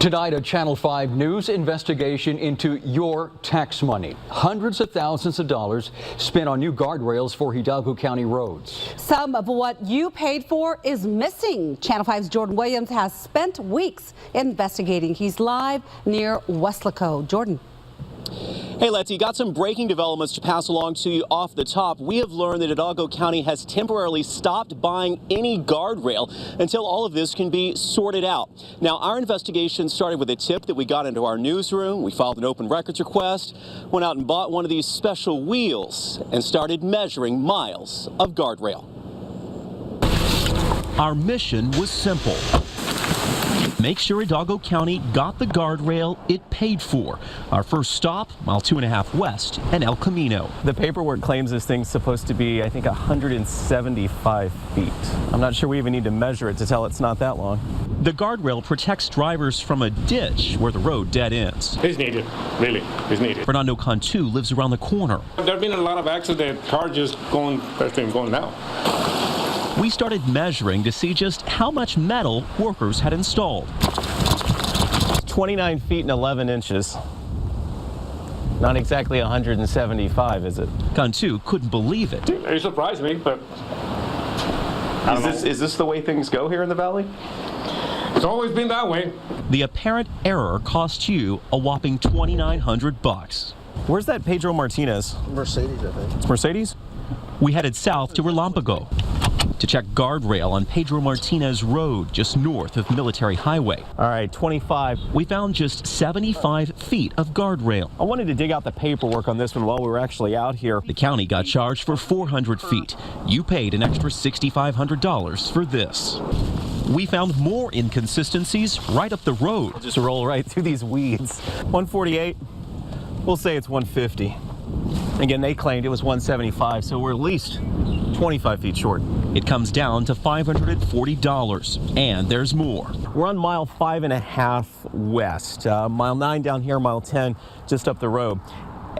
Tonight, a Channel 5 News investigation into your tax money. Hundreds of thousands of dollars spent on new guardrails for Hidalgo County roads. Some of what you paid for is missing. Channel 5's Jordan Williams has spent weeks investigating. He's live near Weslaco. Jordan. Hey, Letty, got some breaking developments to pass along to you off the top. We have learned that Hidalgo County has temporarily stopped buying any guardrail until all of this can be sorted out. Now, our investigation started with a tip that we got into our newsroom. We filed an open records request, went out and bought one of these special wheels, and started measuring miles of guardrail. Our mission was simple. Make sure Hidalgo County got the guardrail it paid for. Our first stop, mile 2.5 west and El Camino. The paperwork claims this thing's supposed to be, I think, 175 feet. I'm not sure we even need to measure it to tell it's not that long. The guardrail protects drivers from a ditch where the road dead ends. It's needed, really, it's needed. Fernando Cantu lives around the corner. There have been a lot of accidents, cars just going now. We started measuring to see just how much metal workers had installed. 29 feet and 11 inches. Not exactly 175, is it? Cantu couldn't believe it. It surprised me, but Is this the way things go here in the valley? it's always been that way. The apparent error cost you a whopping $2,900. Where's that Pedro Martinez? Mercedes, I think. It's Mercedes? We headed south to Relampago to check guardrail on Pedro Martinez Road, just north of Military Highway. All right, 25. We found just 75 feet of guardrail. I wanted to dig out the paperwork on this one while we were actually out here. The county got charged for 400 feet. You paid an extra $6,500 for this. We found more inconsistencies right up the road. Just roll right through these weeds. 148, we'll say it's 150. Again, they claimed it was 175, so we're at least 25 feet short. It comes down to $540, and there's more. We're on mile 5.5 west, mile 9 down here, mile 10 just up the road.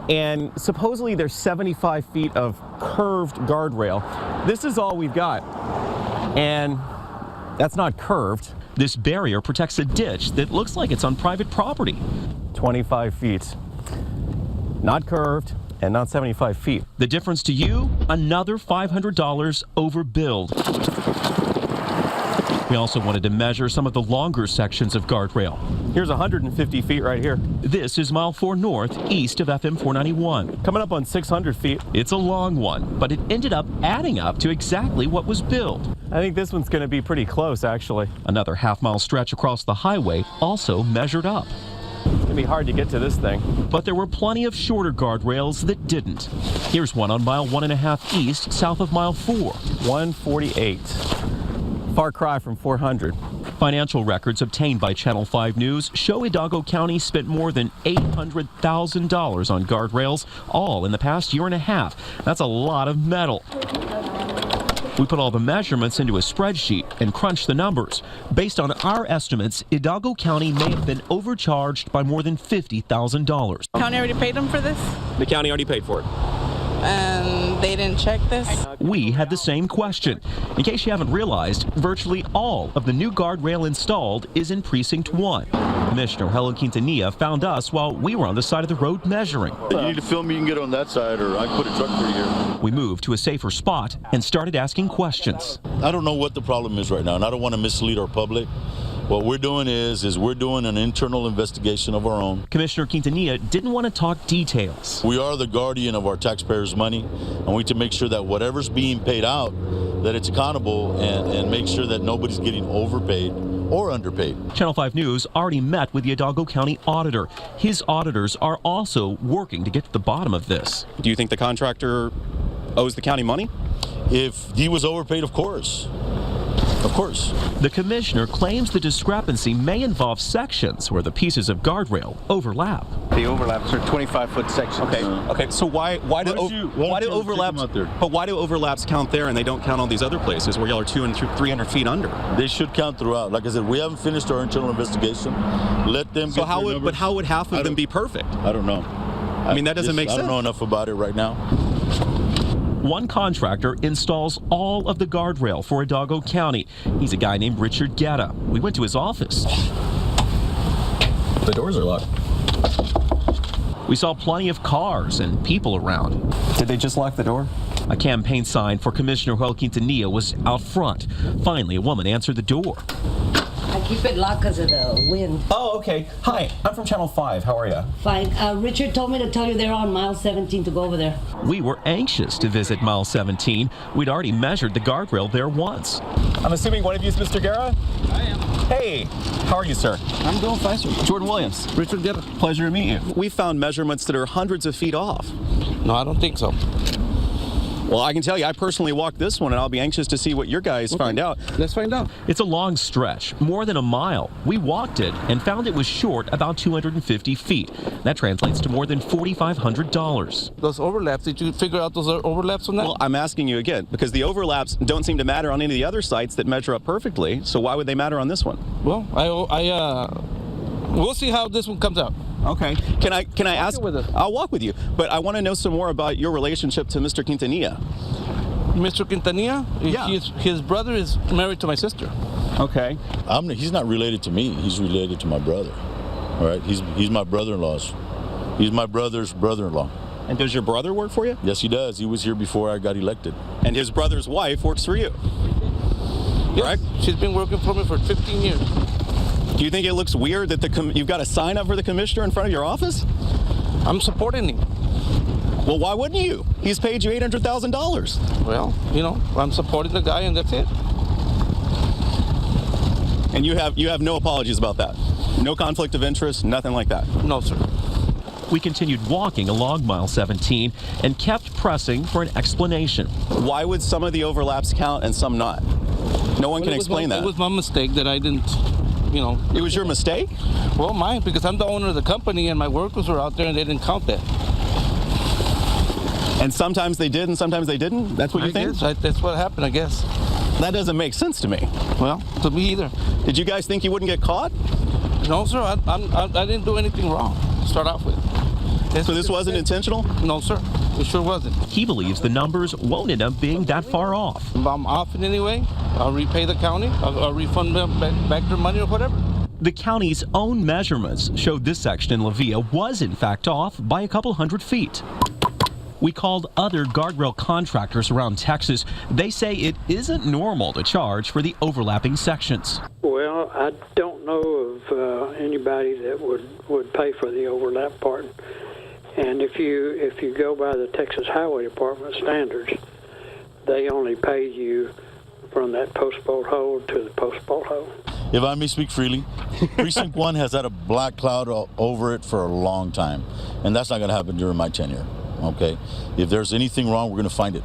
And supposedly there's 75 feet of curved guardrail. This is all we've got. And that's not curved. This barrier protects a ditch that looks like it's on private property. 25 feet. Not curved. And not 75 feet. The difference to you, another $500 overbilled. We also wanted to measure some of the longer sections of guardrail. Here's 150 feet right here. This is mile 4 north, east of FM 491. Coming up on 600 feet. It's a long one, but it ended up adding up to exactly what was billed. I think this one's going to be pretty close, actually. Another half-mile stretch across the highway also measured up. It's going to be hard to get to this thing. But there were plenty of shorter guardrails that didn't. Here's one on mile 1.5 east, south of mile 4. 148. Far cry from 400. Financial records obtained by Channel 5 News show Hidalgo County spent more than $800,000 on guardrails, all in the past year and a half. That's a lot of metal. We put all the measurements into a spreadsheet and crunched the numbers. Based on our estimates, Hidalgo County may have been overcharged by more than $50,000. County already paid them for this? The county already paid for it. And they didn't check this? We had the same question. In case you haven't realized, virtually all of the new guardrail installed is in Precinct 1. Commissioner Helen Quintanilla found us while we were on the side of the road measuring. You need to film me, you can get on that side, or I can put a truck through here. We moved to a safer spot and started asking questions. I don't know what the problem is right now, and I don't want to mislead our public. What we're doing is we're doing an internal investigation of our own. Commissioner Quintanilla didn't want to talk details. We are the guardian of our taxpayers' money, and we need to make sure that whatever's being paid out, that it's accountable and make sure that nobody's getting overpaid or underpaid. Channel 5 News already met with the Hidalgo County auditor. His auditors are also working to get to the bottom of this. Do you think the contractor owes the county money? If he was overpaid, of course. Of course. The commissioner claims the discrepancy may involve sections where the pieces of guardrail overlap. The overlaps are 25-foot sections. Okay. So why do overlaps? But why do overlaps count there and they don't count on these other places where y'all are 200 and 300 feet under? They should count throughout. Like I said, we haven't finished our internal investigation. Let them. So how would half of them be perfect? I don't know. I mean, that doesn't make sense. I don't know enough about it right now. One contractor installs all of the guardrail for Hidalgo County. He's a guy named Richard Guetta. We went to his office. The doors are locked. We saw plenty of cars and people around. Did they just lock the door? A campaign sign for Commissioner Joel Quintanilla was out front. Finally, a woman answered the door. I keep it locked because of the wind. Oh, okay. Hi, I'm from Channel 5. How are you? Fine. Richard told me to tell you they're on mile 17 to go over there. We were anxious to visit mile 17. We'd already measured the guardrail there once. I'm assuming one of you is Mr. Guerra? I am. Hey, how are you, sir? I'm doing fine, sir. Jordan Williams. Richard Guerra. Pleasure to meet you. We found measurements that are hundreds of feet off. No, I don't think so. Well, I can tell you, I personally walked this one, and I'll be anxious to see what your guys find out. Let's find out. It's a long stretch, more than a mile. We walked it and found it was short about 250 feet. That translates to more than $4,500. Those overlaps, did you figure out those overlaps on that? Well, I'm asking you again, because the overlaps don't seem to matter on any of the other sites that measure up perfectly, so why would they matter on this one? Well, we'll see how this one comes out. Okay. Can I ask? I'll walk with you, but I want to know some more about your relationship to Mr. Quintanilla. Mr. Quintanilla? Yeah. His brother is married to my sister. Okay. He's not related to me. He's related to my brother. All right. He's my brother-in-law's. He's my brother's brother-in-law. And does your brother work for you? Yes, he does. He was here before I got elected. And his brother's wife works for you. Yes. Correct? She's been working for me for 15 years. Do you think it looks weird that you've got a sign up for the commissioner in front of your office? I'm supporting him. Well, why wouldn't you? He's paid you $800,000. Well, I'm supporting the guy, and that's it. And you have no apologies about that? No conflict of interest, nothing like that? No, sir. We continued walking along mile 17 and kept pressing for an explanation. Why would some of the overlaps count and some not? No one can explain that. It was my mistake that I didn't, It was your mistake? Well, mine, because I'm the owner of the company and my workers were out there and they didn't count that. And sometimes they did and sometimes they didn't? That's what you think? That's what happened, I guess. That doesn't make sense to me. Well, to me either. Did you guys think you wouldn't get caught? No, sir. I didn't do anything wrong to start off with. So this wasn't intentional? No, sir. It sure wasn't. He believes the numbers won't end up being that far off. If I'm off in any way, I'll repay the county. I'll refund them back their money or whatever. The county's own measurements showed this section in La Villa was in fact off by a couple hundred feet. We called other guardrail contractors around Texas. They say it isn't normal to charge for the overlapping sections. Well, I don't know of anybody that would pay for the overlap part. And if you go by the Texas Highway Department standards, they only pay you from that post-bolt hole to the post-bolt hole. If I may speak freely, Precinct 1 has had a black cloud over it for a long time, and that's not going to happen during my tenure, okay? If there's anything wrong, we're going to find it.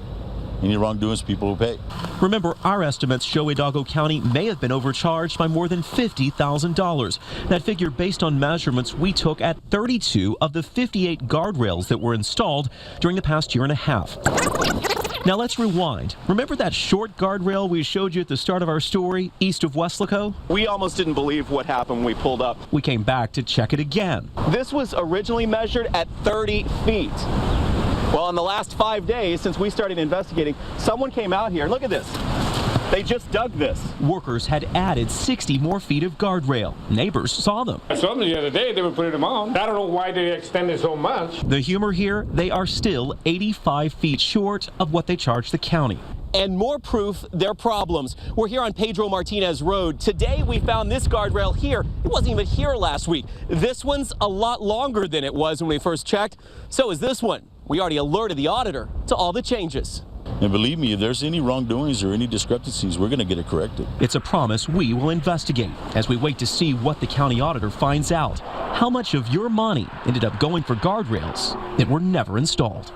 Any wrongdoings, people will pay. Remember, our estimates show Hidalgo County may have been overcharged by more than $50,000. That figure based on measurements we took at 32 of the 58 guardrails that were installed during the past year and a half. Now let's rewind. Remember that short guardrail we showed you at the start of our story, east of Weslaco? We almost didn't believe what happened when we pulled up. We came back to check it again. This was originally measured at 30 feet. Well, in the last 5 days since we started investigating, someone came out here. Look at this. They just dug this. Workers had added 60 more feet of guardrail. Neighbors saw them. I saw them the other day. They were putting them on. I don't know why they extended so much. The humor here, they are still 85 feet short of what they charged the county. And more proof they're problems. We're here on Pedro Martinez Road. Today we found this guardrail here. It wasn't even here last week. This one's a lot longer than it was when we first checked. So is this one. We already alerted the auditor to all the changes. And believe me, if there's any wrongdoings or any discrepancies, we're going to get it corrected. It's a promise we will investigate as we wait to see what the county auditor finds out. How much of your money ended up going for guardrails that were never installed?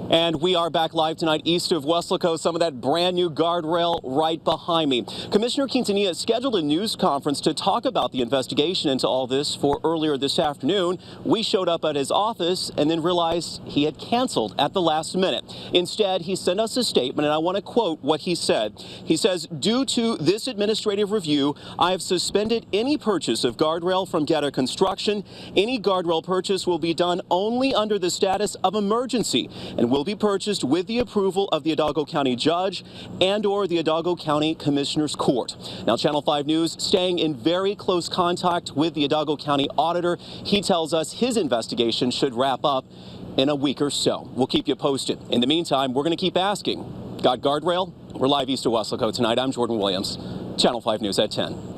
And we are back live tonight east of Weslaco, some of that brand new guardrail right behind me. Commissioner Quintanilla scheduled a news conference to talk about the investigation into all this for earlier this afternoon. We showed up at his office and then realized he had canceled at the last minute. Instead, he sent us a statement, and I want to quote what he said. He says, "Due to this administrative review, I have suspended any purchase of guardrail from Getter Construction. Any guardrail purchase will be done only under the status of emergency and will will be purchased with the approval of the Hidalgo County Judge and/or the Hidalgo County Commissioner's Court. Now, Channel 5 News staying in very close contact with the Hidalgo County Auditor. He tells us his investigation should wrap up in a week or so. We'll keep you posted. In the meantime, we're going to keep asking. Got Guardrail? We're live east of Weslaco tonight. I'm Jordan Williams, Channel 5 News at 10.